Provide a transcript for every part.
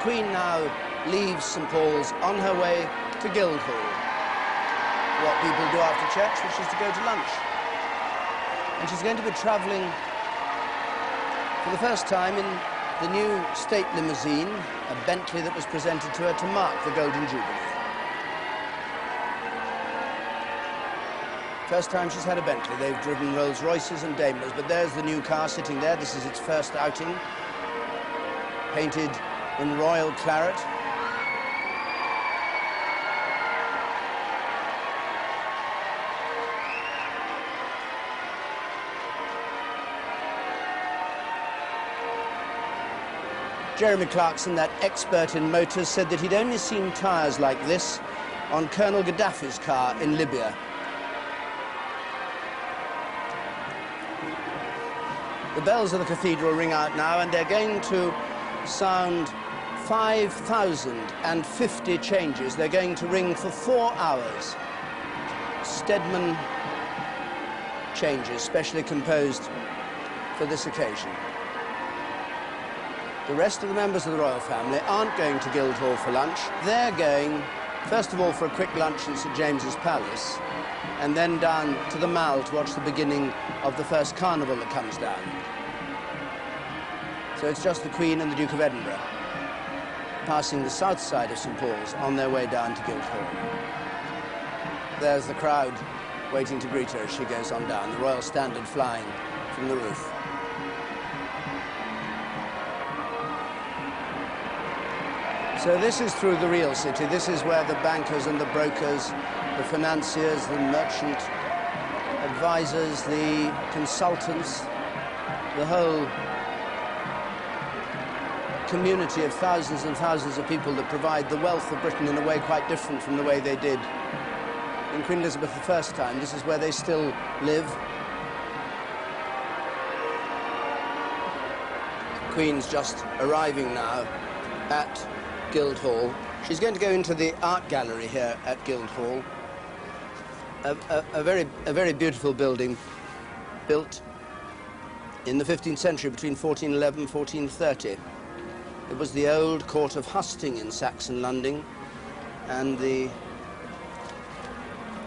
Queen now leaves St Paul's on her way to Guildhall, what people do after church, which is to go to lunch. And she's going to be travelling for the first time in the new State Limousine, a Bentley that was presented to her to mark the Golden Jubilee. First time she's had a Bentley. They've driven Rolls Royces and Daimlers, but there's the new car sitting there. This is its first outing, painted in royal claret. Jeremy Clarkson, that expert in motors, said that he'd only seen tyres like this on Colonel Gaddafi's car in Libya. The bells of the cathedral ring out now, and they're going to sound 5,050 changes. They're going to ring for 4 hours. Stedman changes, specially composed for this occasion. The rest of the members of the royal family aren't going to Guildhall for lunch. They're going, first of all, for a quick lunch in St James's Palace, and then down to the Mall to watch the beginning of the first carnival that comes down. So it's just the Queen and the Duke of Edinburgh passing the south side of St Paul's on their way down to Guildhall. There's the crowd waiting to greet her as she goes on down, the royal standard flying from the roof. So this is through the real city. This is where the bankers and the brokers, the financiers, the merchant advisors, the consultants, the whole community of thousands and thousands of people that provide the wealth of Britain in a way quite different from the way they did in Queen Elizabeth I's time. This is where they still live. The Queen's just arriving now at Guildhall. She's going to go into the art gallery here at Guildhall. A very beautiful building built in the 15th century between 1411 and 1430. It was the old court of Husting in Saxon London, and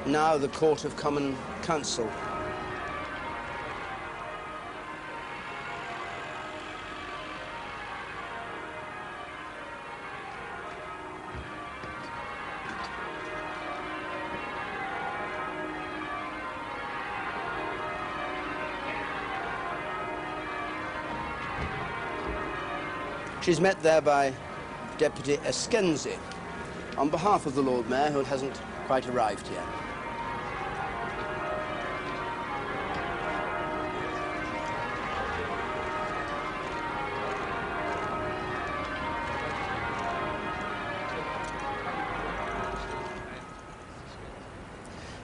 now the court of Common Council. She's met there by Deputy Eskenzie on behalf of the Lord Mayor, who hasn't quite arrived yet.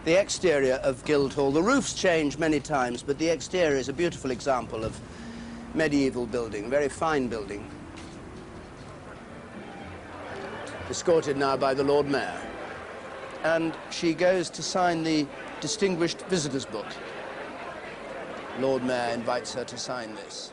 The exterior of Guildhall, the roof's changed many times, but the exterior is a beautiful example of medieval building, a very fine building. Escorted now by the Lord Mayor. And she goes to sign the Distinguished Visitors Book. Lord Mayor invites her to sign this.